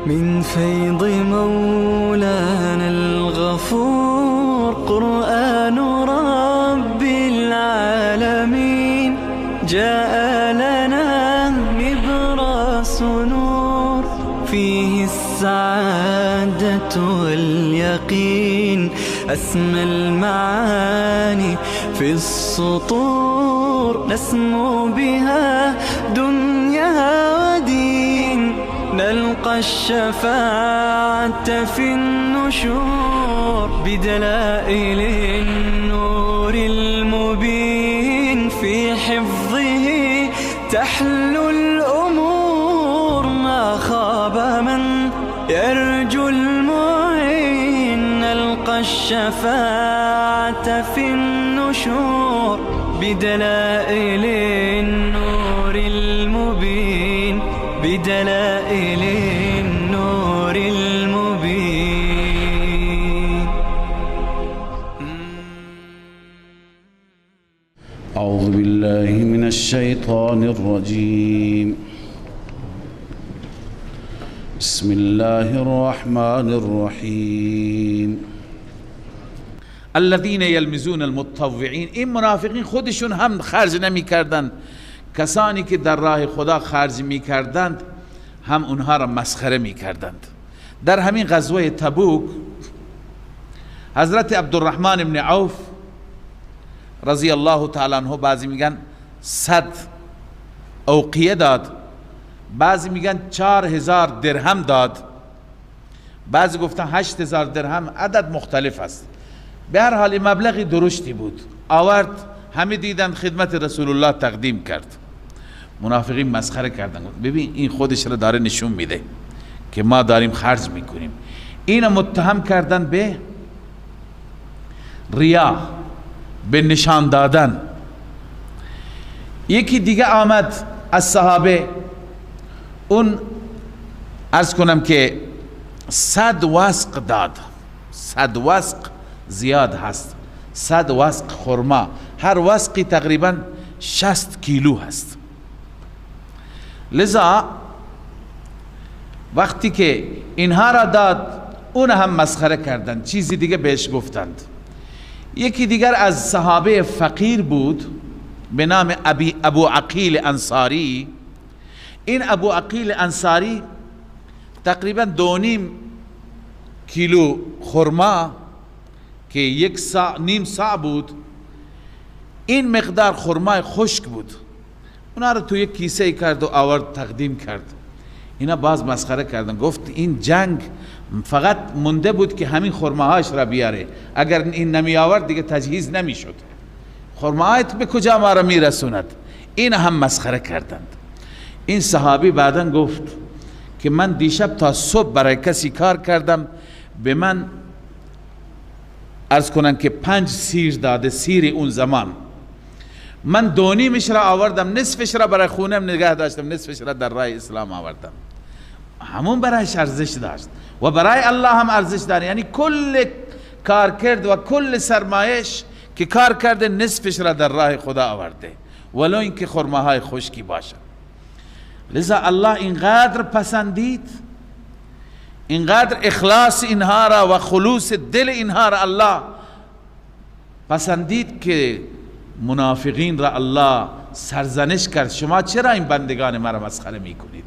من فيض مولانا الغفور قرآن رب العالمين جاء لنا نبراس نور فيه السعادة واليقين أسمى المعاني في السطور نسمو بها دنيا ودين نلقى الشفاعة في النشور بدلائل النور المبين في حفظه تحلو الأمور ما خاب من يرجو المعين نلقى الشفاعة في النشور بدلائل النور المبين بدلائل النور المبين. أعوذ بالله من الشيطان الرجيم. بسم الله الرحمن الرحیم. الذين يلمزون المتطوعین، این منافقین خودشون هم خرج نمی کردند، کسانی که در راه خدا خرج می کردند هم اونها را مسخره می کردند. در همین غزوه تبوک حضرت عبدالرحمن بن عوف رضی الله تعالی عنه، بعضی میگن 100 اوقیه داد، بعضی میگن 4000 درهم داد، بعضی گفتن 8000 درهم، عدد مختلف است. به هر حال مبلغی درشتی بود، آورد، همه دیدن، خدمت رسول الله تقدیم کرد. منافقین مسخره کردن، ببین این خودش را داره نشون میده که ما داریم خرج میکنیم. این متهم کردن به ریا، به نشان دادن. یکی دیگه آمد از صحابه، اون عرض کنم که 100 وسق داد. 100 وسق زیاد هست، 100 وسق خرما، هر وسقی تقریبا 60 کیلو هست. لذا وقتی که اینها را داد، اون هم مسخره کردند، چیزی دیگه بهش گفتند. یکی دیگر از صحابه فقیر بود به نام ابو عقیل انصاری. این ابو عقیل انصاری تقریبا 2.5 کیلو خرما که 1 صاع نیم صاع بود، این مقدار خرمای خشک بود، اونا رو تو یک کیسه کرد و آورد تقدیم کرد. اینا باز مسخره کردن، گفت این جنگ فقط مونده بود که همین خرماهاش را بیاره، اگر این نمی آورد دیگه تجهیز نمی شد، خرماهایت به کجا ما را می رسوند. این هم مسخره کردند. این صحابی بعدن گفت که من دیشب تا صبح برای کسی کار کردم، به من عرض کنن که 5 سیر داده، سیر اون زمان، من 2.5 را آوردم، نصفش را برای خونم نگه داشتم، نصفش را در راه اسلام آوردم. همون برایش ارزش داشت و برای الله هم ارزش داره. یعنی کل کار کرد و کل سرمایش که کار کرده نصفش را در راه خدا آورده، ولو اینکه خرماهای خشکی باشه. لذا الله اینقدر پسندید، اینقدر اخلاص اینها را و خلوص دل اینها را الله پسندید که منافقین را الله سرزنش کرد، شما چرا این بندگان مرا مسخره میکنید؟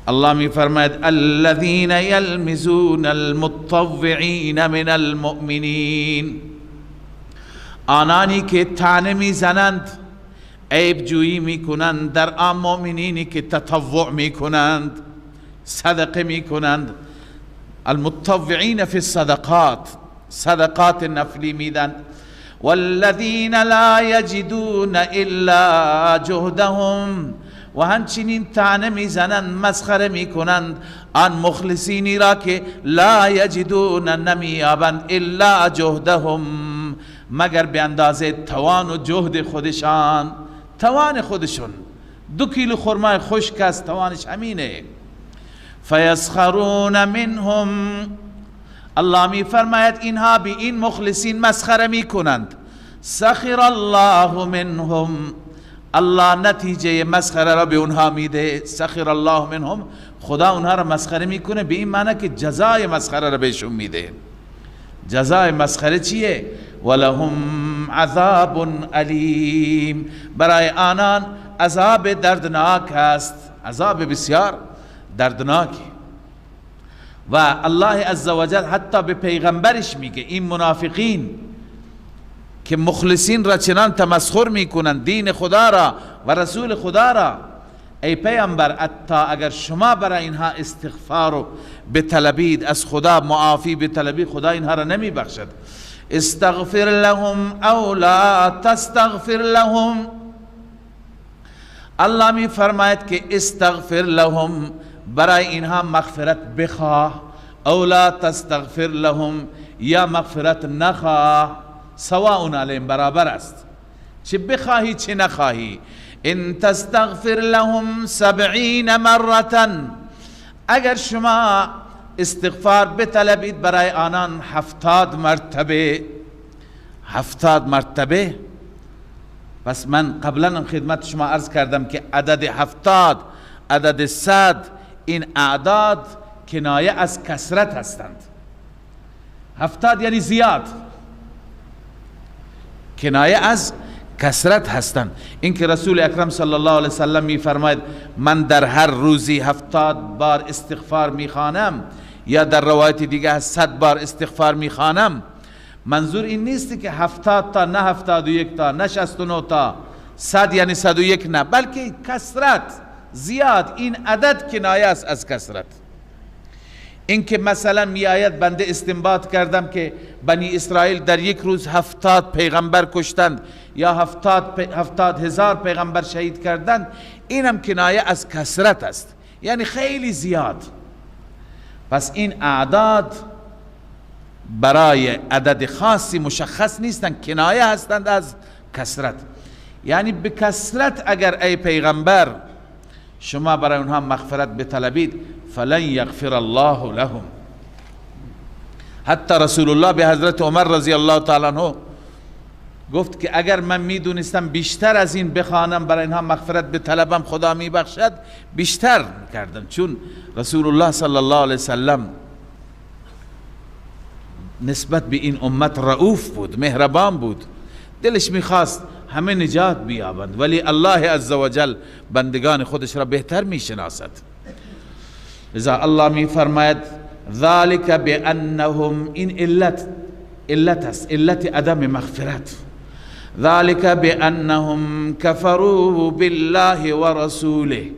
الله می فرماید الذین یلمزون المتطوعین من المؤمنین، آنانی که طعنه میزنند، عیب جویی میکنند در آن مؤمنینی که تطوع میکنند، صدقه میکنند. المتطوعین فی الصدقات، صدقات نفلی میدن. والذین لا یجدون الا جهدهم، و همچنین طعنه میزنند، مسخره میکنند آن مخلصینی را که لا یجدون، نمیابند، الا جهدهم، مگر به اندازه توان و جهد خودشان، توان خودشون. 2 کیلو خرمای خشک است، توانش همینه. فیسخرون منهم، الله می فرماید اینها به این مخلصین مسخره می کنند. سخر الله منهم، الله نتیجه مسخره را به اونها میده. سخر الله منهم، خدا اونها را مسخره میکنه به این معنی که جزای مسخره را بهشون میده. جزای مسخره چیه؟ ولهم عذاب علیم، برای آنان عذاب دردناک است، عذاب بسیار دردناک. و الله عزوجل حتی به پیغمبرش میگه این منافقین که مخلصین را چنان تمسخر میکنن، دین خدا را و رسول خدا را، ای پیامبر حتی اگر شما برای اینها استغفار رو بطلبید، از خدا معافی بطلبید، خدا اینها را نمی بخشد. استغفر لهم او لا تستغفر لهم، الله می فرماید که استغفر لهم، برای اینها مغفرت بخواه، او لا تستغفر لهم، یا مغفرت نخواه، سواء علیهم، برابر است، چه بخواهی چه نخواهی. ان تستغفر لهم 70 مرة، اگر شما استغفار بطلبید برای آنان 70 مرتبه، 70 مرتبه. پس من قبلا خدمت شما عرض کردم که عدد 70، عدد 100، این اعداد کنایه از کثرت هستند. 70 یعنی زیاد، کنایه از کثرت هستند. این که رسول اکرم صلی الله علیه وسلم می فرماید من در هر روزی 70 بار استغفار می خوانم، یا در روایت دیگه 100 بار استغفار می خوانم، منظور این نیست که 70 تا، نه 71 تا، نه 69 تا، 100 یعنی 101 نه، بلکه کثرت زیاد. این عدد کنایه است از کثرت. این که مثلا می آید بنده استنباط کردم که بنی اسرائیل در یک روز 70 پیغمبر کشتند یا 70,000 پیغمبر شهید کردند، اینم کنایه از کثرت است، یعنی خیلی زیاد. پس این اعداد برای عدد خاصی مشخص نیستند، کنایه هستند از کثرت. یعنی به کثرت اگر ای پیغمبر شما برای اونها مغفرت بطلبید، فلن یغفر الله لهم. حتی رسول الله به حضرت عمر رضی الله تعالی عنه گفت که اگر من میدونستم بیشتر از این بخوانم برای اینها مغفرت بطلبم خدا میبخشد، بیشتر کردم، چون رسول الله صلی الله علیه وسلم نسبت به این امت رؤوف بود، مهربان بود، دلش میخواست همه نجات بیابند، ولی الله عزوجل بندگان خودش را بهتر میشناسد. لذا الله میفرماید ذالک بانهم، این علت است، علت عدم مغفرت. ذالک بانهم کفروا بالله و رسوله،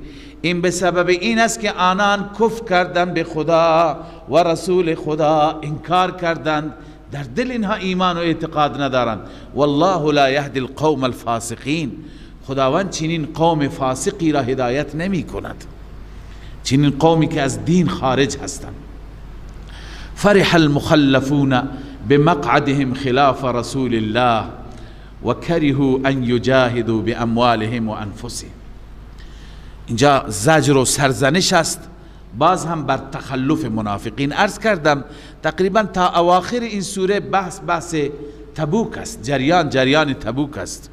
این به سبب این است که آنان کفر کردند به خدا و رسول خدا، انکار کردند، در دل اینها ایمان و اعتقاد ندارند. والله لا یهدی القوم الفاسقین، خداوند چنین قوم فاسقی را هدایت نمی کند، چنین قومی که از دین خارج هستند. فرح المخلفون بمقعدهم خلاف رسول الله و کرهوا ان یجاهدوا باموالهم و انفسهم. اینجا زجر و سرزنش است باز هم بر تخلف منافقین. عرض کردم تقریبا تا اواخر این سوره بحث تبوک است، جریان تبوک است.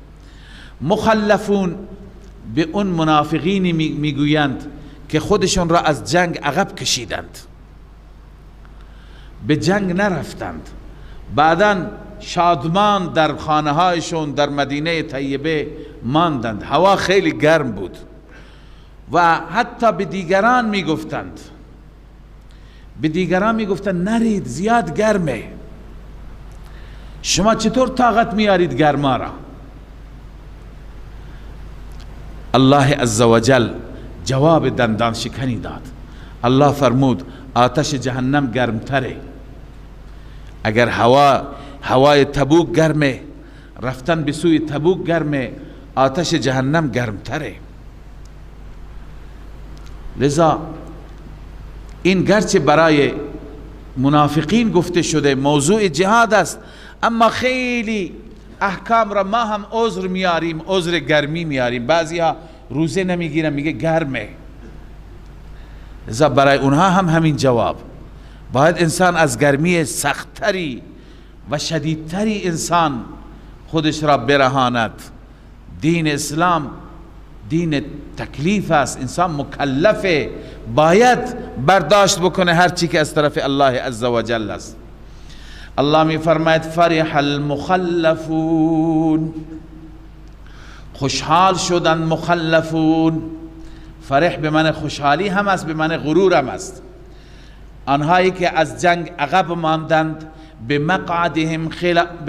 مخلفون به اون منافقین میگویند که خودشون را از جنگ عقب کشیدند، به جنگ نرفتند، بعداً شادمان در خانه هایشون در مدینه طیبه ماندند، هوا خیلی گرم بود و حتی به دیگران میگفتند نرید زیاد گرمه، شما چطور طاقت میارید گرما را؟ الله عزوجل جواب دندان شکنی داد. الله فرمود آتش جهنم گرمتره. اگر هوای تبوک گرمه، رفتن به سوی تبوک گرمه، آتش جهنم گرمتره. لذا این گرچه برای منافقین گفته شده موضوع جهاد است، اما خیلی احکام را ما هم عذر میاریم، عذر گرمی میاریم. بعضی ها روزه نمیگیرن، میگه گرمه. لذا برای اونها هم همین جواب. باید انسان از گرمی سختتری و شدیدتری انسان خودش را برهاند. دین اسلام دین تکلیف است، انسان مکلفه، باید برداشت بکنه هر چی که از طرف الله عزوجل است. الله می فرماید فرح المخلفون، خوشحال شدن مخلفون. فرح به معنی خوشحالی هم است، به معنی غرور هم است. آنهایی که از جنگ عقب ماندند، به مقعدهم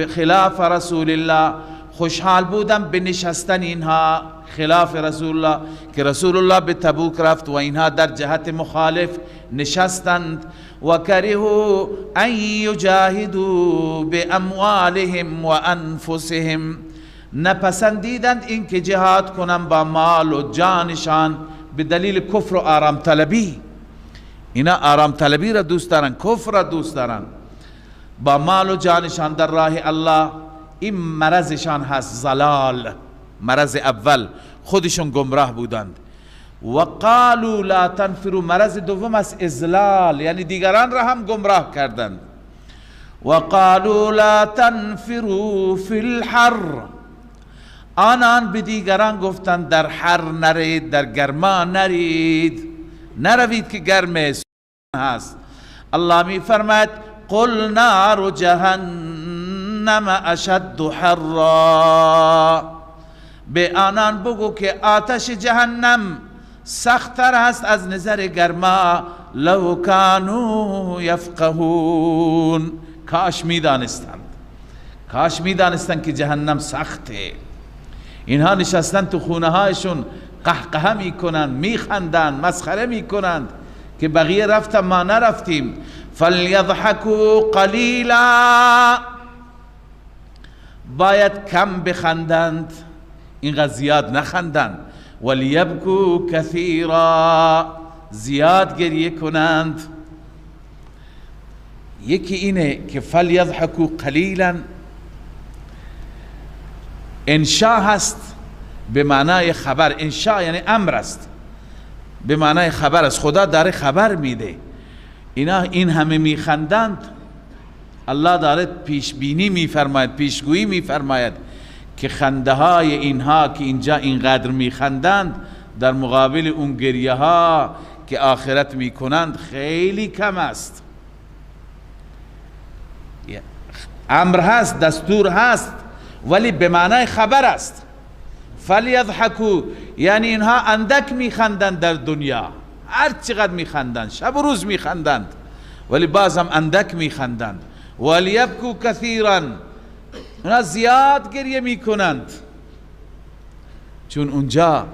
خلاف رسول الله، خوشحال بودن به نشستن اینها خلاف رسول الله، که رسول الله به تبوک رفت و اینها در جهت مخالف نشستند. و کرهوا ان یجاهدوا باموالهم و انفسهم، نپسندیدند این که جهاد کنن با مال و جانشان به دلیل کفر و آرام طلبی. اینا آرام طلبی را دوست دارن، کفر را دوست دارن، با مال و جانشان در راه الله. این مرضشان هست، ضلال، مرض اول، خودشون گمراه بودند. و قالوا لا تنفروا، مرض دوم است اضلال، یعنی دیگران را هم گمراه کردند. و قالوا لا تنفروا فی الحر، آنان به دیگران گفتند در حر نرید، در گرما نرید، نروید که گرم هست. الله می فرماید قل نار جهنم اشد حرا، به آنان بگو که آتش جهنم سخت‌تر است از نظر گرما. لو کانوا یفقهون، کاش میدانستند، کاش میدانستند که جهنم سخته. اینها نشستن تو خونه هایشون قهقه میکنند، میخندند، مسخره میکنند که بقیه رفتن ما نرفتیم. فلیضحکوا قلیلا، باید کم بخندند، اینقدر زیاد نخندند. ولیبکوا کثیرا، زیاد گریه کنند. یکی اینه که فلیضحکوا قلیلا انشاء هست به معنای خبر، انشاء یعنی امر است، به معنای خبر است. خدا داره خبر میده اینا این همه میخندند، الله داره پیش بینی میفرماید، پیشگویی میفرماید که خنده های اینها که اینجا اینقدر میخندند در مقابل اون گریه ها که آخرت میکنند خیلی کم است. امر هست، دستور هست، ولی به معنای خبر است. فلیضحکوا یعنی اینها اندک میخندند در دنیا، هر چقدر میخندند، شب و روز میخندند، ولی بازم اندک میخندند. ولیبکوا کثیرا، اونا زیاد گریه میکنند، چون اونجا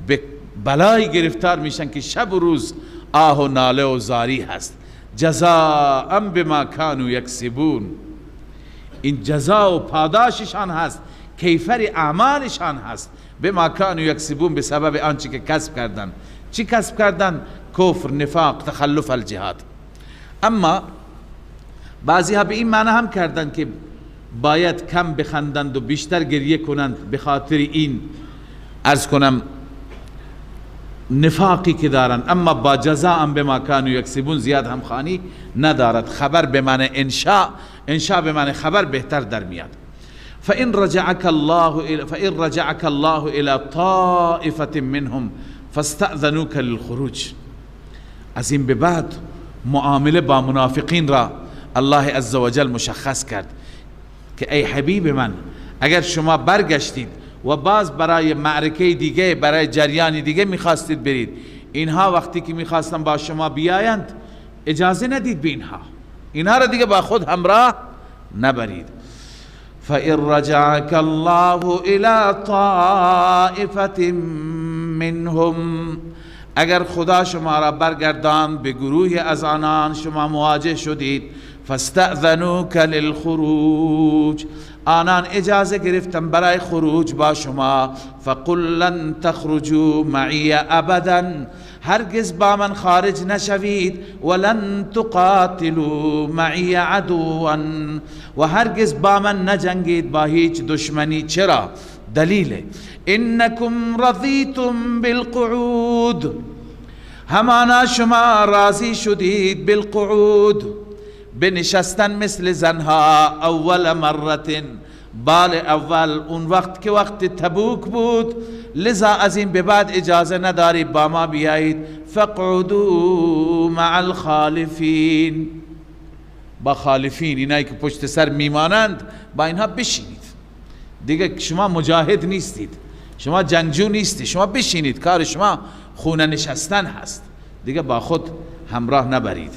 به بلای گرفتار میشن که شب و روز آه و ناله و زاری هست. جزاء بما کانوا یکسبون، این جزا و پاداششان هست، کیفر اعمالشان هست. بما کانوا یکسبون، به سبب آنچه که کسب کردن. چی کسب کردن؟ کفر، نفاق، تخلف الجهاد. اما بعضی ها به این معنی هم کردن که باید کم بخندند و بیشتر گریه کنند به خاطر این عرض کنم نفاقی که دارن، اما با جزاء بما کانوا یکسبون زیاد هم خانی ندارد. خبر به معنی انشاء، انشاء به معنی خبر بهتر در میاد. فإن رجعك الله إلى طائفة منهم فاستأذنوك للخروج، از این به بعد معامله با منافقین را الله عزوجل مشخص کرد که ای حبیب من، اگر شما برگشتید و باز برای معرکه دیگه، برای جریان دیگه میخواستید برید، اینها وقتی که میخواستن با شما بیایند اجازه ندید به اینها را دیگه با خود همراه نبرید. فإن رجعك الله إلى طائفة منهم، اگر خدا شما را برگردان به گروه از آنان شما مواجه شدید، فاستأذنوك للخروج، آنان اجازه گرفتن برای خروج با شما، فقل لن تخرجوا معي ابدا، هرگز با من خارج نشوید، ولن تقاتلوا معي عدوا، و هرگز با من نجنگید با هیچ دشمنی. چرا؟ دلیل انکم رضیتم بالقعود، همانا شما راضی شدید بالقعود، بنشستن مثل زنها، اول مرت، بال اول اون وقت که وقت تبوک بود، لذا از این به بعد اجازه نداری با ما بیایید. فقعدوا مع الخالفین، با خالفین، اینایی که پشت سر میمانند با اینها بشینید. دیگه شما مجاهد نیستید، شما جنگجو نیستید، شما بشینید، کار شما خونه نشستن هست، دیگه با خود همراه نبرید.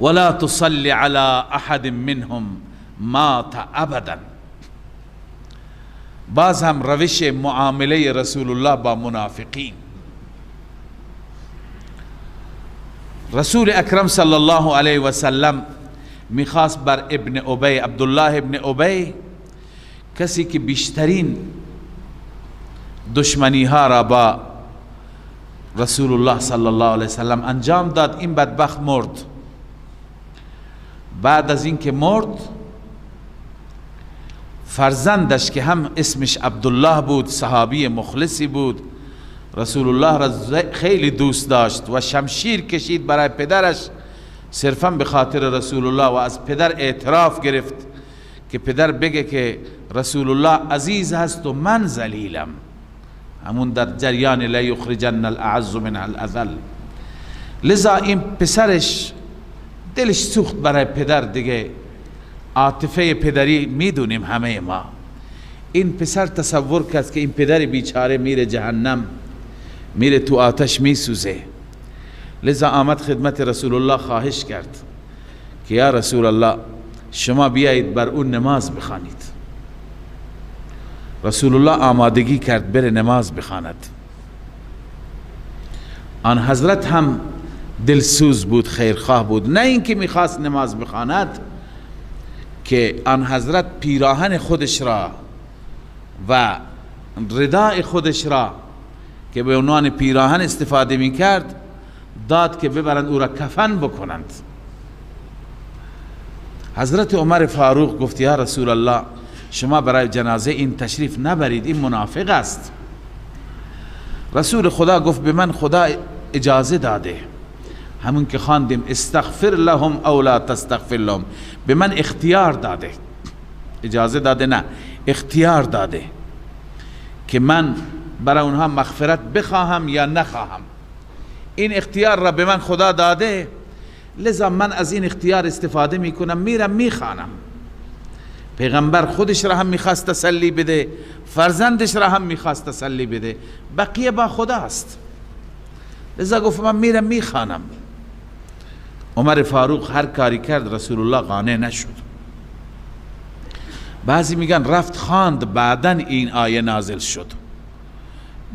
ولا تصلی علی احد منهم مات ابدا. باز هم روش معامله رسول الله با منافقین. رسول اکرم صلی الله علیه و سلم میخواست بر ابن ابی، عبدالله ابن ابی، کسی که بیشترین دشمنی ها را با رسول الله صلی الله علیه و سلم انجام داد، این بدبخت مرد. بعد از این که مرد، فرزندش که هم اسمش عبدالله بود، صحابی مخلصی بود، رسول الله را خیلی دوست داشت و شمشیر کشید برای پدرش صرفا به خاطر رسول الله، و از پدر اعتراف گرفت که پدر بگه که رسول الله عزیز هست و من ذلیلم. همون در جریان لا یخرجن الاعز من الاذل. لذا این پسرش دلش سوخت برای پدر، دیگه عاطفه پدری میدونیم همه ما. این پسر تصور کرد که این پدر بیچاره میره جهنم، میره تو آتش میسوزه. لذا آمد خدمت رسول الله خواهش کرد که یا رسول الله شما بیایید بر اون نماز بخوانید. رسول الله آمادگی کرد بره نماز بخواند. آن حضرت هم دلسوز بود، خیرخواه بود، نه اینکه میخواست نماز بخواند، که آن حضرت پیراهن خودش را و رداء خودش را که به عنوان پیراهن استفاده میکرد داد که ببرند او را کفن بکنند. حضرت عمر فاروق گفت یا رسول الله شما برای جنازه این تشریف نبرید، این منافق است. رسول خدا گفت به من خدا اجازه داده، همون که خواندیم استغفر لهم او لا تستغفر لهم، به من اختیار داده، اجازه داده نه، اختیار داده که من برای اونها مغفرت بخواهم یا نخواهم. این اختیار را به من خدا داده، لذا من از این اختیار استفاده میکنم، میرم میخوانم. پیغمبر خودش را هم میخواست تسلی بده، فرزندش را هم میخواست تسلی بده، بقیه با خدا است. لذا گفت من میرم میخوانم. عمر فاروق هر کاری کرد رسول الله قانع نشد. بعضی میگن رفت خواند بعدن این آیه نازل شد،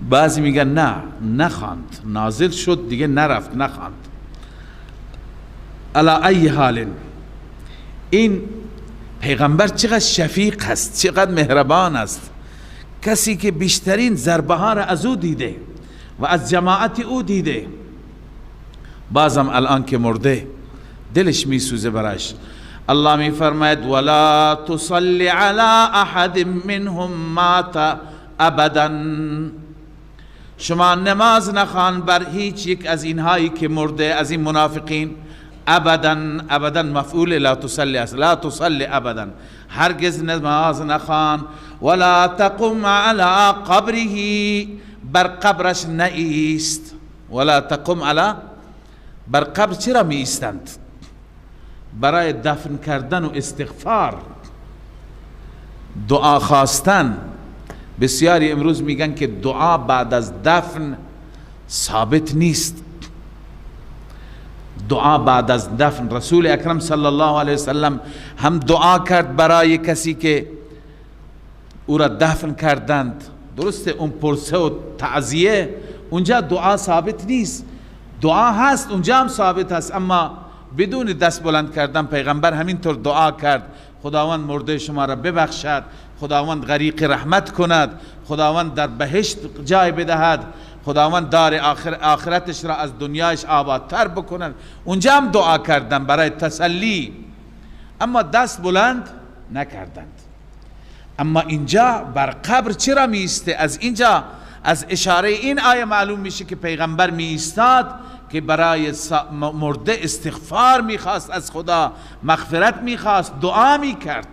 بعضی میگن نه نخواند، نازل شد دیگه نرفت نخواند. علی ای حال این پیغمبر چقدر شفیق است، چقدر مهربان است، کسی که بیشترین ضربه ها را از او دیده و از جماعت او دیده، بازم الان که مرده دلش میسوزه براش. الله می فرماید ولا تصلی علی احد منهم مات ابدا، شما نماز نخوان بر هیچ یک از اینهایی که مرده، از این منافقین. ابدا، ابدا مفعول لا تصلی است، لا تصلی ابدا، هرگز نماز نخوان. ولا تقم علی قبره، بر قبرش نایست. ولا تقم علی، بر قبر چرا می ایستند؟ برای دفن کردن و استغفار، دعا خواستن. بسیاری امروز میگن که دعا بعد از دفن ثابت نیست. دعا بعد از دفن، رسول اکرم صلی الله علیه وسلم هم دعا کرد برای کسی که او را دفن کردند. درسته اون پرسه و تعزیه اونجا دعا ثابت نیست، دعا هست اونجا هم ثابت هست، اما بدون دست بلند کردن. پیغمبر همینطور دعا کرد خداوند مرده شما را ببخشد، خداوند غریق رحمت کند، خداوند در بهشت جای بدهد، خداوند دار آخرتش را از دنیایش آبادتر بکند. اونجا هم دعا کردن برای تسلی، اما دست بلند نکردند. اما اینجا بر قبر چرا می ایسته؟ از اینجا از اشاره این آیه معلوم میشه که پیغمبر می ایستاد که برای مرده استغفار میخواست از خدا، مغفرت میخواست، دعا میکرد.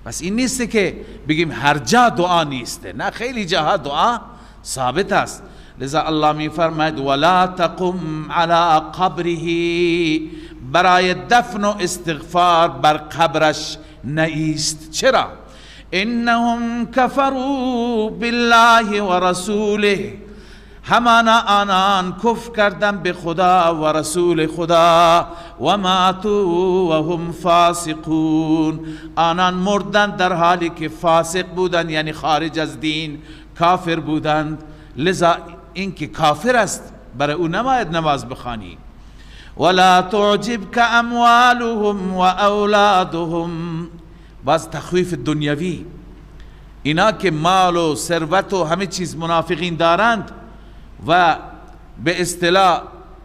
پس این نیست که بگیم هر جا دعا نیسته، نه، خیلی جاها دعا ثابت است. لذا الله می فرماید ولا تقم علی قبره، برای دفن و استغفار بر قبرش نایست. چرا؟ انهم کفروا بالله و رسوله، همانا آنان کفر کردن به خدا و رسول خدا، و ماتوا و هم فاسقون، آنان مردن در حالی که فاسق بودند، یعنی خارج از دین کافر بودند. لذا این که کافر است برای او نباید نماز بخوانی. ولا تعجبك اموالهم و اولادهم، باز تخویف دنیوی، اینا که مال و ثروت و همه چیز منافقین دارند و به اصطلاح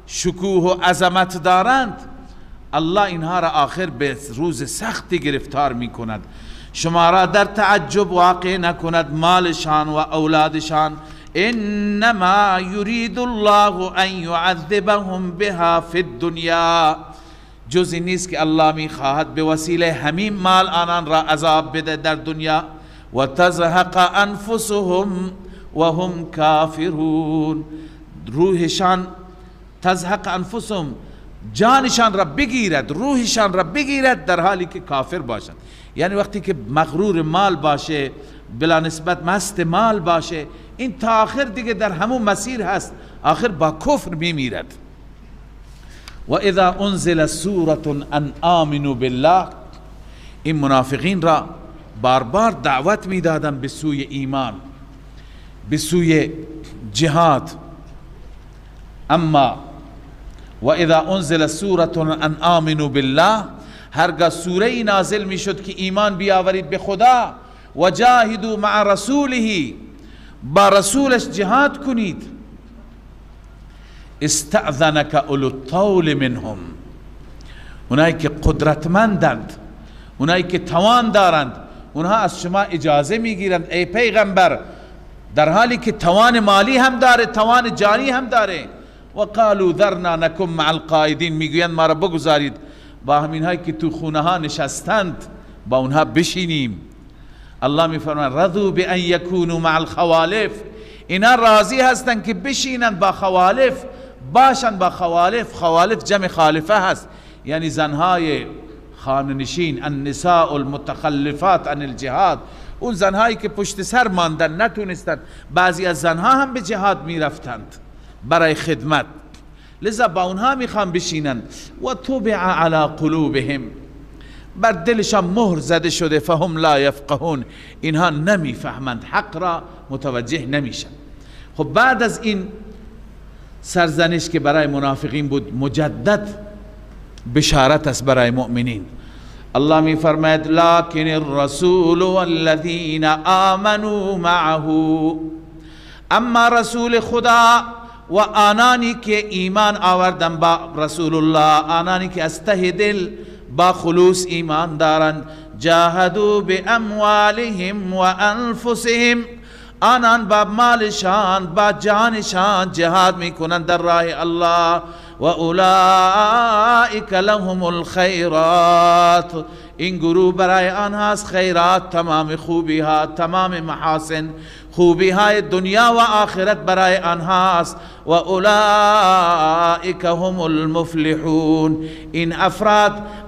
شکوه و عظمت دارند، الله اینها را آخر به روز سختی گرفتار می کند. شما را در تعجب واقع نکند مالشان و اولادشان. انما یرید الله ان یعذبهم بها فی الدنیا، جزی نیست که الله می خواهد به وسیله همین مال آنان را عذاب بده در دنیا. و تزهق انفسهم و هم کافرون، روحشان تزهق انفسهم، جانشان را بگیرد، روحشان را بگیرد در حالی که کافر باشند. یعنی وقتی که مغرور مال باشه، بلا نسبت مست مال باشه، این تا آخر دیگه در همون مسیر هست، آخر با کفر میمیرد. و اذا انزل سوره ان آمنوا بالله، این منافقین را بار بار دعوت میدادن به سوی ایمان، به سوی جهاد. اما و اذا انزل سوره ان آمنوا بالله، هرگاه سوره نازل میشد که ایمان بیاورید به خدا، و جاهدوا مع رسوله، با رسولش جهاد کنید. استأذنک اولو الطول منهم، اونایی که قدرتمندند، اونایی که توان دارند، اونها از شما اجازه میگیرند ای پیغمبر، در حالی که توان مالی هم داره، توان جانی هم داره. و قالوا ذرنا نکن مع القائدین، میگویند ما را بگذارید با همین هایی که تو خونه ها نشستند با اونها بشینیم. الله میفرماید رضوا بان یکونوا مع الخوالف، اینا راضی هستند که بشینند با خوالف، باشند با خوالف. خوالف جمع خالفه هست، یعنی زنهای خانه‌نشین، النساء المتخلفات عن الجهاد، اون زنهایی که پشت سر ماندن، نتونستند. بعضی از زنها هم به جهاد میرفتند برای خدمت، لذا با اونها میخوان بشینن. و طبع علی قلوبهم، بر دلشان مهر زده شده، فهم لا یفقهون، اینها نمیفهمند، حق را متوجه نمیشن. خب بعد از این سرزنش که برای منافقین بود، مجدد بشارت است برای مؤمنین. الله می فرماید لکن الرسول والذین آمنوا معه، اما رسول خدا و آنانی که ایمان آوردن با رسول الله، آنانی که از ته دل با خلوص ایمان دارند، جاهدوا باموالهم و انفسهم، آنان با مالشان با جانشان جهاد میکنند در راه الله. و اولئک لهم الخیرات، این گروه برای آنهاست خیرات، تمام خوبی ها، تمام محاسن، خوبی های دنیا و آخرت برای آنهاست. و اولئک هم المفلحون، این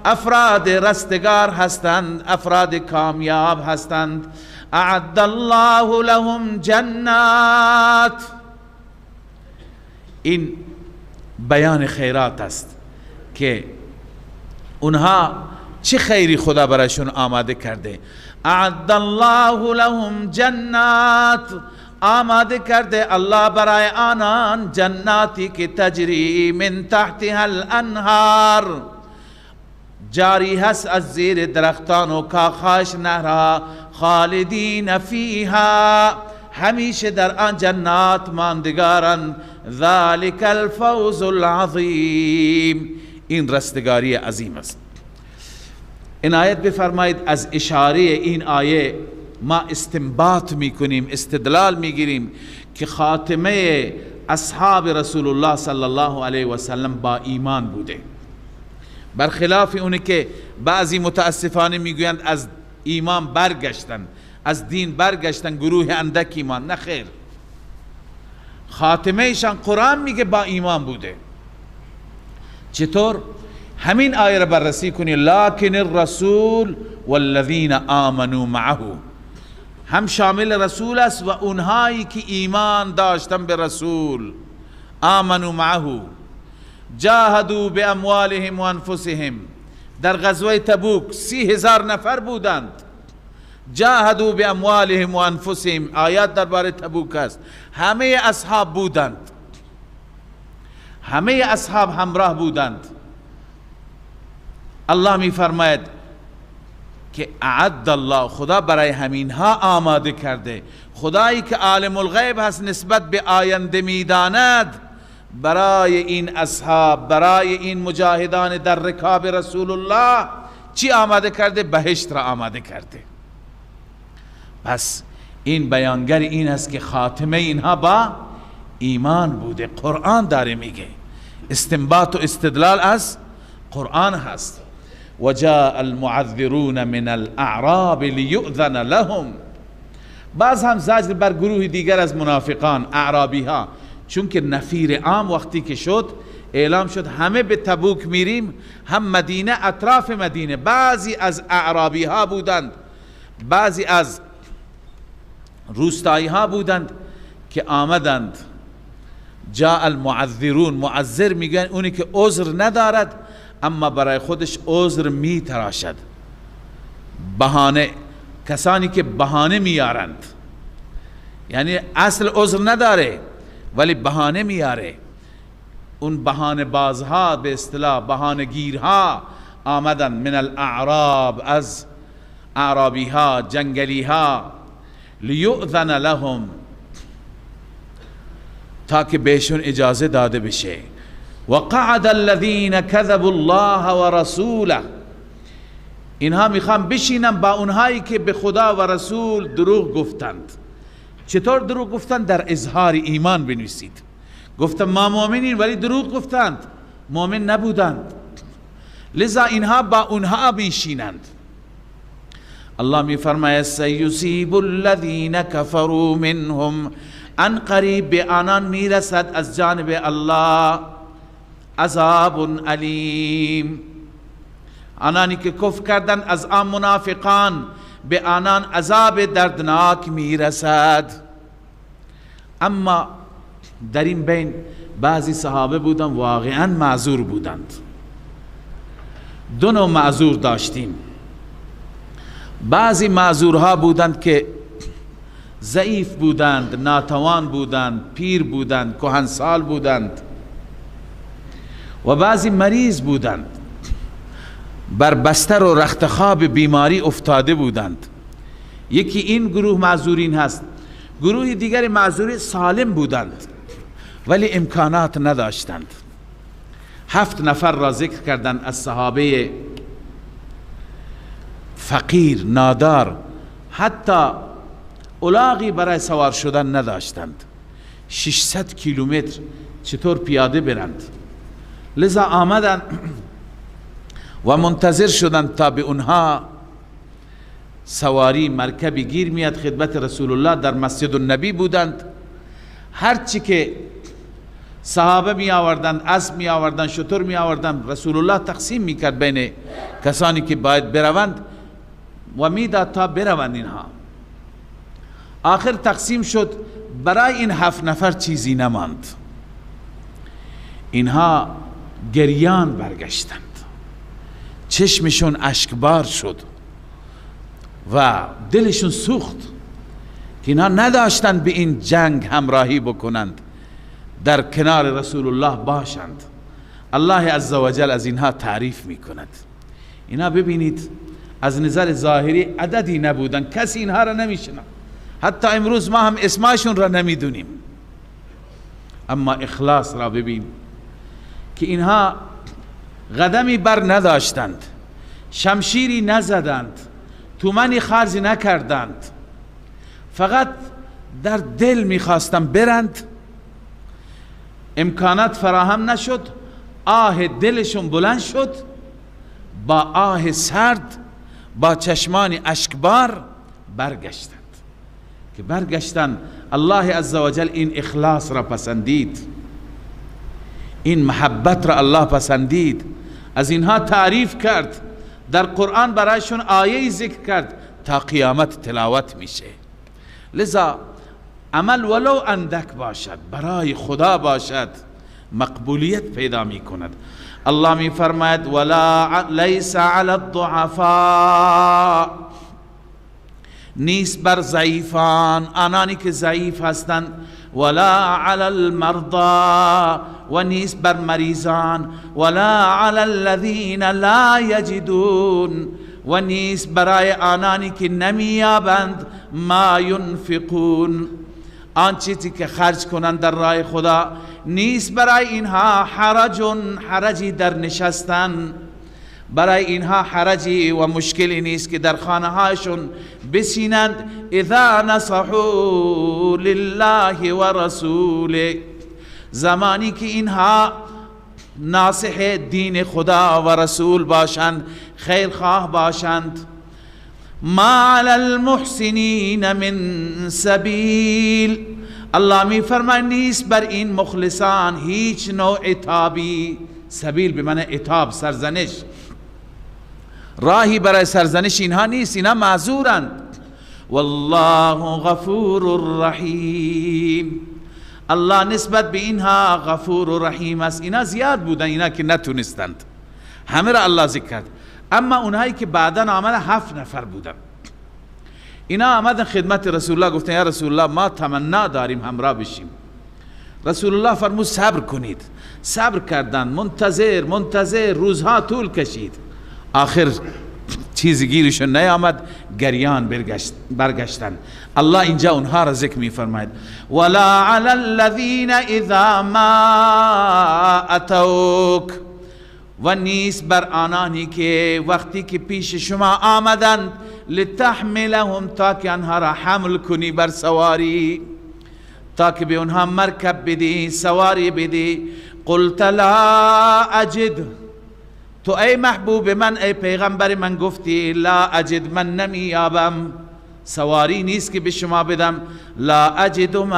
افراد رستگار هستند، افراد کامیاب هستند. اعد الله لهم جنات، این بیان خیرات است که اونها چه خیری خدا برایشون آماده کرده. اعد الله لهم جنات، آماده کرده الله برای آنان جناتی که تجری من تحتها الانهار، جاری هست از زیر درختان و کاخاش نهرها، خالدین فیها، همیشه در آن جنات ماندگارن. ذلك الفوز العظیم، این رستگاری عظیم است. این آیت بفرمایید از اشاره این آیه ما استنباط میکنیم، استدلال میگیریم که خاتمه اصحاب رسول الله صلی الله علیه و سلم با ایمان بوده، برخلاف اونه که بعضی متاسفانه میگویند از ایمان برگشتن، از دین برگشتن، گروه اندک ایمان. نه خیر، خاتمه ایشان قرآن میگه با ایمان بوده. چطور؟ همین آیه را بررسی کنی، لکن الرسول والذین آمنوا معه، هم شامل رسول است و اونهایی که ایمان داشتن به رسول. آمنوا معه جاهدوا باموالهم و انفسهم، در غزوه تبوک 30,000 نفر بودند. جاهدوا باموالهم و انفسهم، آیات درباره تبوک است. همه اصحاب بودند، همه اصحاب همراه بودند. الله می فرماید که اعد الله، خدا برای همینها آماده کرده. خدایی که عالم الغیب هست، نسبت به آینده میداند، برای این اصحاب، برای این مجاهدان در رکاب رسول الله چی آماده کرده؟ بهشت را آماده کرده. پس این بیانگر این است که خاتمه اینها با ایمان بوده. قرآن داره میگه، استنباط و استدلال از قرآن هست. و جاء المعذرون من الاعراب لیؤذن لهم، بعض هم زجر بر گروه دیگر از منافقان، اعرابی ها، چون که نفیر عام وقتی که شد، اعلام شد همه به تبوک میریم، هم مدینه، اطراف مدینه. بعضی از اعرابی ها بودند، بعضی از روستایی ها بودند که آمدند. جاء المعذرون، معذر میگن اونی که عذر ندارد اما برای خودش عذر می تراشد، بهانه، کسانی که بهانه میارند، یعنی اصل عذر نداره ولی بهانه میاره. اون بهانه بازها، به اصطلاح بهانه گیرها آمدن. من الاعراب، از اعرابی ها، جنگلی ها، لیؤذن لهم، تا که بهشون اجازه داده بشه. وقعد الذين كذبوا الله ورسوله، اینها میخوان بشینن با اونهایی که به خدا و رسول دروغ گفتند. چطور دروغ گفتند؟ در اظهار ایمان بنویسید. گفتند ما مؤمنین ولی دروغ گفتند، مؤمن نبودند، لذا اینها با اونها بشینند. الله میفرماید سیصیب الذین کفروا منهم، ان قریب به آنان میرسد از جانب الله عذاب علیم. آنانی که کفر کردن از آن منافقان، به آنان عذاب دردناک میرسد. اما در این بین بعضی صحابه بودن واقعا معذور بودند. دو نوع معذور داشتیم. بعضی معذورها بودند که ضعیف بودند، ناتوان بودند، پیر بودند، کهنسال بودند، و بعضی مریض بودند، بر بستر و رختخواب بیماری افتاده بودند. یکی این گروه معذورین هست. گروه دیگر معذور سالم بودند ولی امکانات نداشتند. 7 نفر را ذکر کردند از صحابه فقیر، نادار، حتی الاغی برای سوار شدن نداشتند. 600 کیلومتر چطور پیاده برند؟ لذا آمدن و منتظر شدند تا به اونها سواری مرکبی گیر میاد. خدمت رسول الله در مسجد النبی بودند. هرچی که صحابه می آوردند، اسب می آوردند، شتر می آوردند، رسول الله تقسیم می کرد بین کسانی که باید بروند و میداد تا بروند. اینها آخر تقسیم شد، برای این 7 نفر چیزی نماند. اینها گریان برگشتند، چشمشون اشکبار شد و دلشون سوخت که اینها نداشتند به این جنگ همراهی بکنند، در کنار رسول الله باشند. الله عزوجل از اینها تعریف می کند. اینها ببینید از نظر ظاهری عددی نبودن، کسی اینها را نمیشنه، حتی امروز ما هم اسمشون را نمیدونیم. اما اخلاص را ببین که اینها قدمی بر نداشتند، شمشیری نزدند، تومنی خرج نکردند، فقط در دل میخواستند برند. امکانات فراهم نشد، آه دلشون بلند شد، با آه سرد با چشمان اشکبار برگشتند. که برگشتن الله عزوجل این اخلاص را پسندید، این محبت را الله پسندید، از اینها تعریف کرد، در قرآن برایشون آیه ذکر کرد تا قیامت تلاوت میشه. لذا عمل ولو اندک باشد برای خدا باشد مقبولیت پیدا می کند. الله می فرماید ولا لیس علی الضعفاء، نیست بر ضعیفان، آنانی که ضعیف هستند، ولا علی المرضى، و نیست بر مریضان، ولا علی الذین لا یجدون، و نیست برای آنانی که نمیابند ما ینفقون، آن چیزی که خرج کنند در راه خدا، نیست برای اینها حرجی در نشستن، برای اینها حرجی و مشکلی نیست که در خانه هاشون بسینند. اذا نصحوا لله و رسوله، زمانی که اینها ناصح دین خدا و رسول باشند، خیرخواه باشند. ما علی المحسنین من سبیل، الله می فرماید نیست بر این مخلصان هیچ نوع عتابی. سبیل به معنی عتاب، سرزنش، راهی برای سرزنش اینها نیست، اینها معذورند. والله غفور رحیم، الله نسبت به اینها غفور و رحیم است. اینا زیاد بودن، اینا که نتونستند، همه را الله ذکر کرد. اما اونهایی که بعداً آمدن 7 نفر بودن، اینا آمدن خدمت رسول الله، گفتن یا رسول الله ما تمنا داریم همراه بشیم. رسول الله فرمود صبر کنید. صبر کردند، منتظر، روزها طول کشید، آخر چیزی گیرشون نیامد، گریان برگشتن. الله اینجا اونها را ذکر می فرماید ولا علی الذین اذا ما اتوک، و نیست بر آنانی که وقتی که پیش شما آمدند، لتحملهم، تا که آنها را حمل کنی بر سواری، تا که به اونها مرکب بدی، سواری بدی. قلت لا اجد، تو ای محبوب من، ای پیغمبر من گفتی لا اجد، من نمیابم، سواری نیست که به شما بدم. لا اجد ما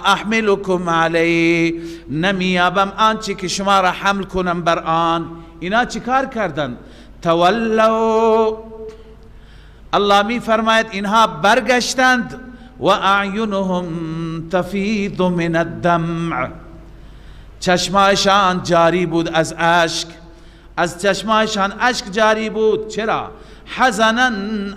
احملکم علی، نمیابم آنچه که شما را حمل کنم بر آن. اینا چی کار کردن؟ تولوا، الله می فرماید اینها برگشتند. و اعینهم تفیض من الدمع، چشمایشان جاری بود از اشک، از چشمایشان اشک جاری بود. چرا؟ حزنا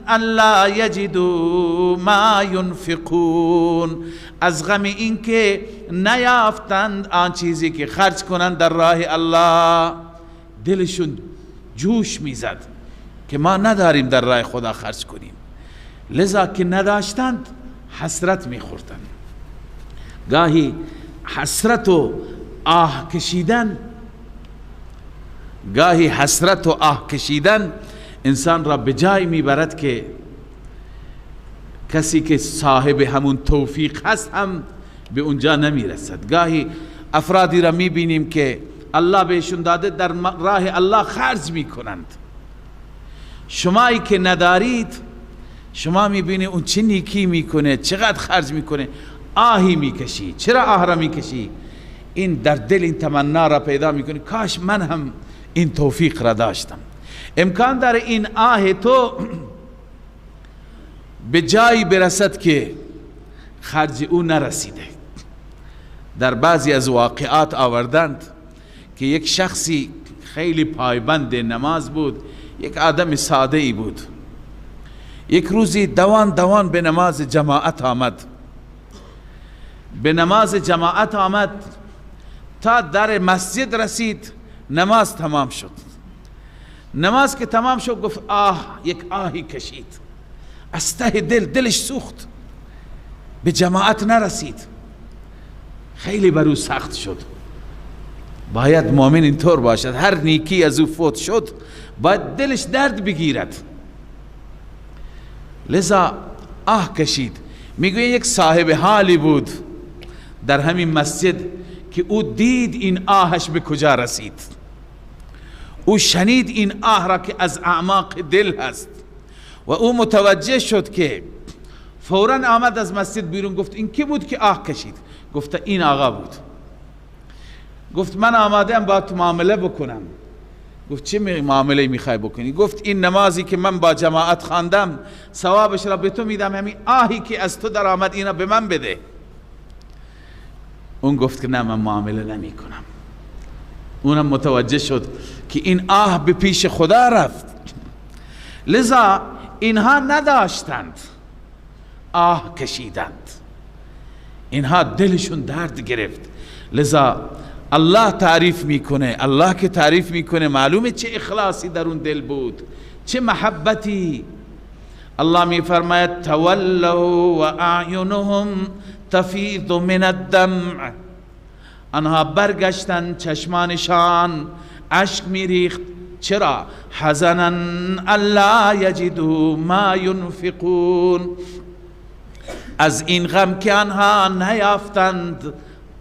الا یجدوا ما ینفقون، از غم این که نیافتند آن چیزی که خرج کنند در راه الله. دلشون جوش میزد که ما نداریم در راه خدا خرج کنیم، لذا که نداشتند حسرت میخوردند. گاهی حسرت و آه کشیدن، گاهی حسرت و آه کشیدن انسان را به جای میبرد که کسی که صاحب همون توفیق هست هم به اونجا نمیرسد. گاهی افرادی را میبینیم که الله بهشون داده، در راه الله خرج میکنند. شمایی که ندارید، شما میبینید اون چه نیکی میکنه، چقدر خرج میکنه، آهی میکشی. چرا آه را میکشی؟ این در دل این تمنا را پیدا میکنی کاش من هم این توفیق را داشتم. امکان داره این آه تو به جایی برسد که خرج او نرسیده. در بعضی از واقعات آوردند که یک شخصی خیلی پایبند نماز بود، یک آدم ساده ای بود. یک روزی دوان به نماز جماعت آمد، به نماز جماعت آمد تا در مسجد رسید، نماز تمام شد. نماز که تمام شد گفت آه، یک آهی کشید از ته دلش سوخت، به جماعت نرسید، خیلی بر او سخت شد. باید مؤمن اینطور باشد، هر نیکی از او فوت شد باید دلش درد بگیرد، لذا آه کشید. میگوی یک صاحب حالی بود در همین مسجد که او دید این آهش به کجا رسید، او شنید این آه را که از اعماق دل هست، و او متوجه شد که فوراً آمد از مسجد بیرون. گفت این کی بود که آه کشید؟ گفت این آقا بود. گفت من آماده ام با تو معامله بکنم. گفت چه معامله میخوای بکنی؟ گفت این نمازی که من با جماعت خواندم ثوابش را به تو میدم، همین آهی که از تو در آمد اینا به من بده. اون گفت که نه من معامله نمی کنم. اونم متوجه شد که این آه به پیش خدا رفت. لذا اینها نداشتند، آه کشیدند، اینها دلشون درد گرفت. لذا الله تعریف میکنه. الله که تعریف میکنه معلومه چه اخلاصی در اون دل بود، چه محبتی. الله میفرماید تولوا و اعینهم تفیض من الدمع. آنها برگشتن چشمانشان اشک میریخت. چرا؟ حزنا الا یجدوا ما ينفقون. از این غم که آنها نیافتند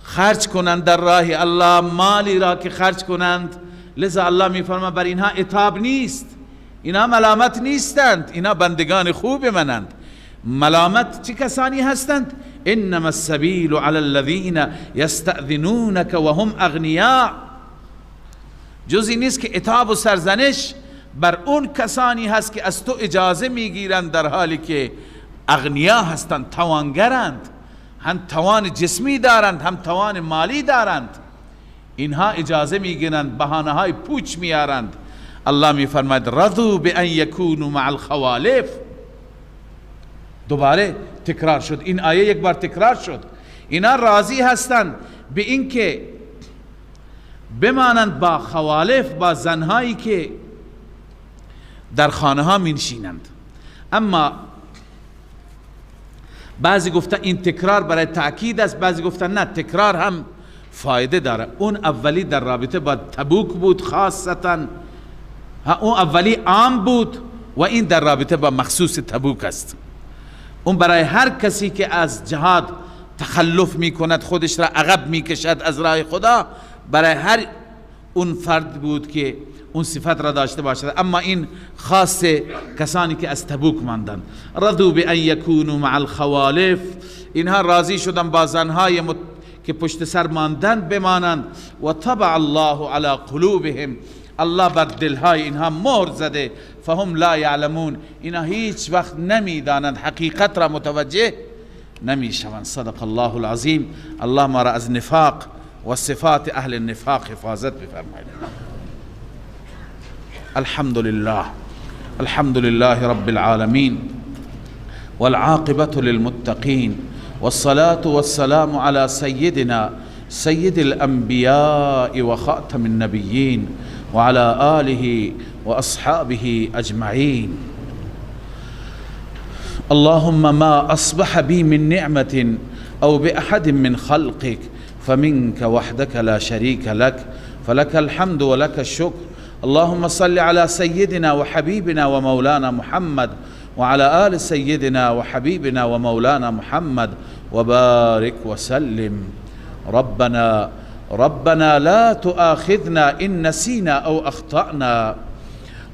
خرج کنند در راه الله، مالی را که خرج کنند. لذا الله میفرماید بر اینها عتاب نیست، اینا ملامت نیستند، اینا بندگان خوب منند. ملامت چه کسانی هستند؟ انما السبیل علی الذین یستأذنونک وهم اغنیاء. جزی نیست که عتاب و سرزنش بر اون کسانی هست که از تو اجازه میگیرند در حالی که اغنیا هستند، توانگرند، هم توان جسمی دارند هم توان مالی دارند. اینها اجازه میگیرند، بهانه های پوچ میارند. الله میفرماید رضوا بان یکونوا مع الخوالف. دوباره تکرار شد این آیه، یک بار تکرار شد. اینا راضی هستند به اینکه بمانند با خوالف، با زنهایی که در خانه ها مینشینند. اما بعضی گفتن این تکرار برای تأکید است، بعضی گفتن نه تکرار هم فایده داره. اون اولی در رابطه با تبوک بود خاصتا، اون اولی عام بود و این در رابطه با مخصوص تبوک است. اون برای هر کسی که از جهاد تخلف می کند، خودش را عقب می کشد از راه خدا، برای هر اون فرد بود که اون صفت را داشته باشد. اما این خاص کسانی که از تبوک ماندند. رضوا بان یکونوا مع الخوالف. اینها راضی شدن با زنهای که پشت سر ماندند بمانند. و طبع الله علی قلوبهم. الله بر دلهای اینها مهر زده. فهم لا یعلمون. اینها هیچ وقت نمیدانند، حقیقت را متوجه نمیشوند. صدق الله العظیم. الله ما را از نفاق و صفات اهل النفاق حفاظت بفرماید. الحمد لله، الحمد لله رب العالمين، والعاقبة للمتقين، والصلاة والسلام على سيدنا سيد الأنبياء وخاتم النبيين وعلى آله وأصحابه أجمعين. اللهم ما أصبح بي من نعمة أو بأحد من خلقك فمنك وحدك لا شريك لك، فلك الحمد ولك الشكر. اللهم صل على سيدنا وحبيبنا ومولانا محمد وعلى آل سيدنا وحبيبنا ومولانا محمد وبارك وسلم. ربنا لا تؤاخذنا إن نسينا أو أخطأنا.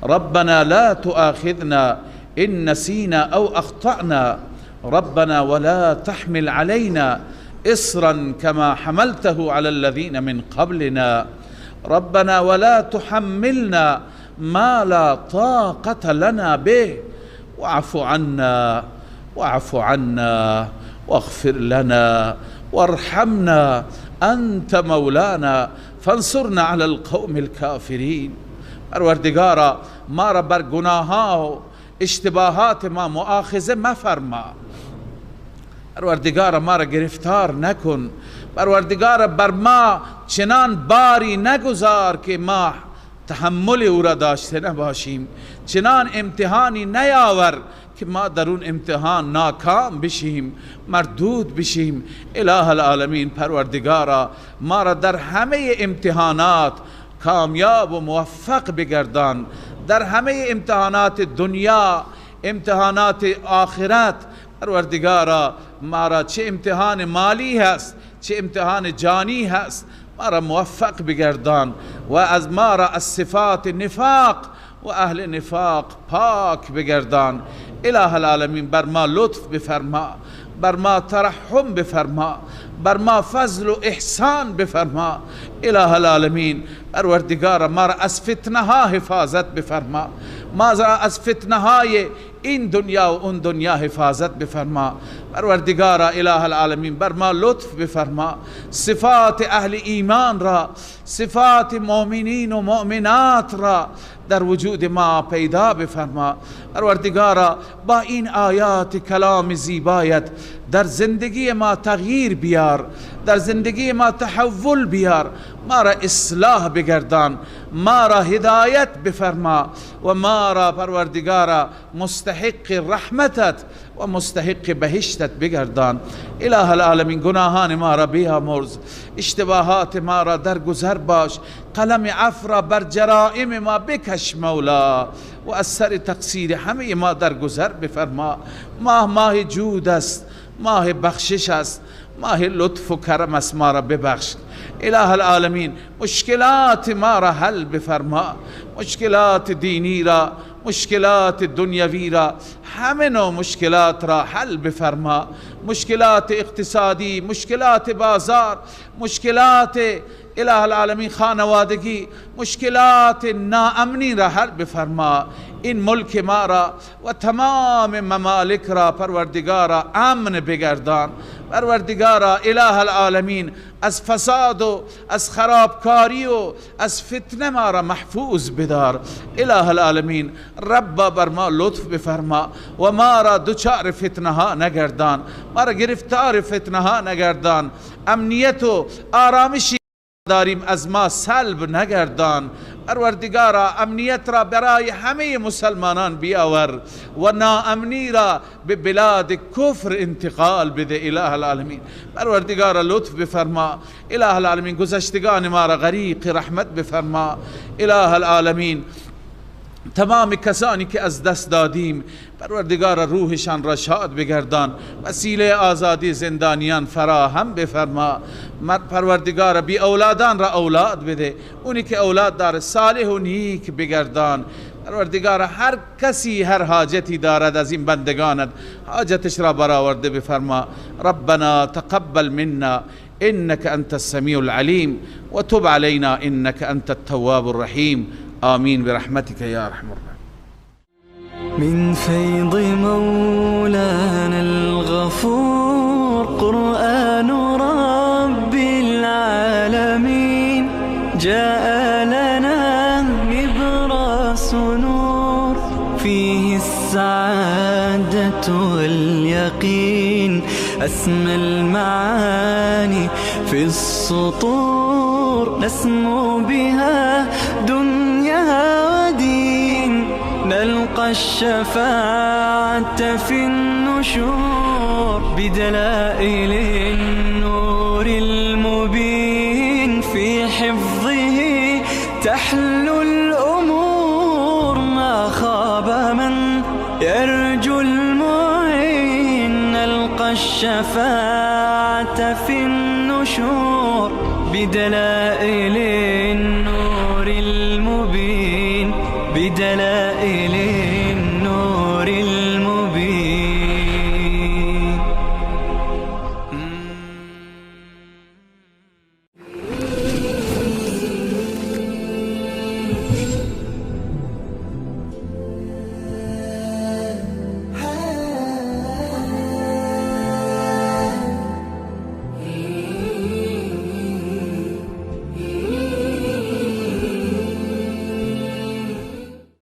ربنا لا تؤاخذنا إن نسينا أو أخطأنا. ربنا ولا تحمل علينا إصرا كما حملته على الذين من قبلنا. ربنا ولا تحملنا ما لا طاقة لنا به. واعف عنا واغفر لنا وارحمنا أنت مولانا فانصرنا على القوم الكافرين. پروردگارا ما را بر گناهها و اشتباهات ما مؤاخذه مفرما. پروردگارا ما را گرفتار نکن. پروردگارا بر ما چنان باری نگذار که ما تحمل او را داشته نباشیم، چنان امتحانی نیاور که ما در اون امتحان ناکام بشیم، مردود بشیم. اله العالمین پروردگارا ما را در همه امتحانات کامیاب و موفق بگردان، در همه امتحانات دنیا، امتحانات آخرت. پروردگارا ما را چه امتحان مالی هست چه امتحان جانی هست ما را موفق بگردان و از ما را از صفات نفاق و اهل نفاق پاک بگردان. اله العالمین بر ما لطف بفرما، بر ما ترحم بفرما، بر ما فضل و احسان بفرما. اله العالمین پروردگار ما را از فتنه ها حفاظت بفرما، ما را از فتنه های این دنیا و اون دنیا حفاظت بفرما. پروردگار اله العالمین بر ما لطف بفرما، صفات اهل ایمان را، صفات مؤمنین و مؤمنات را در وجود ما پیدا بفرما. پروردگارا با این آیات کلام زیبایت در زندگی ما تغییر بیار، در زندگی ما تحول بیار، ما را اصلاح بگردان، ما را هدایت بفرما و ما را پروردگارا مستحق رحمتت و مستحق بهشتت بگردان. اله العالمین گناهان ما را بیامرز، اشتباهات ما را درگذر باش، قلم عفو را بر جرائم ما بکش مولا و از سر تقصیر همه ما درگذر بفرما. ماه جود است، ماه بخشش است، ماه لطف و کرم است، ما را ببخش. اله العالمین مشکلات ما را حل بفرما، مشکلات دینی را، مشکلات دنیوی را، همه نوع مشکلات را حل بفرما. مشکلات اقتصادی، مشکلات بازار، مشکلات اله العالمین خانوادگی، مشکلات ناامنی را حل بفرما. این ملک ما را و تمام ممالک را پروردگارا امن بگردان. پروردگارا اله العالمین از فساد و از خرابکاری و از فتنه ما را محفوظ بدار. اله العالمین رب بر ما لطف بفرما و ما را دچار فتنه ها نگردان، ما را گرفتار فتنه ها نگردان. امنیت و آرامشی داریم از ما سلب نگردان. پروردگارا امنیت را برای همه مسلمانان بیاور و ناامنی را به بلاد کفر انتقال بده. اله العالمین پروردگارا لطف بفرما. اله العالمین گذشتگان ما را غریق رحمت بفرما. اله العالمین تمام کسانی که از دست دادیم پروردگار روحشان را شاد بگردان، وسیله آزادی زندانیان فراهم بفرما. پروردگار بی اولادان را اولاد بده، اونی که اولاد داره صالح و نیک بگردان. پروردگار هر کسی هر حاجتی دارد از این بندگانت حاجتش را برآورده بفرما. ربنا تقبل منا انك انت السميع العليم وتب علينا انك انت التواب الرحيم. آمين برحمتك يا ارحم الراحمين. من فيض مولانا الغفور قرآن رب العالمين جاء لنا نبراس نور فيه السعادة واليقين أسمى المعاني في السطور نسمو بها دنيا ودين نلقى الشفاعة في النشور بدلائل النور المبين في حفظه تحلو الأمور ما خاب من يرجو المعين نلقى الشفاعة في النشور بدلائل النور المبين بدلائل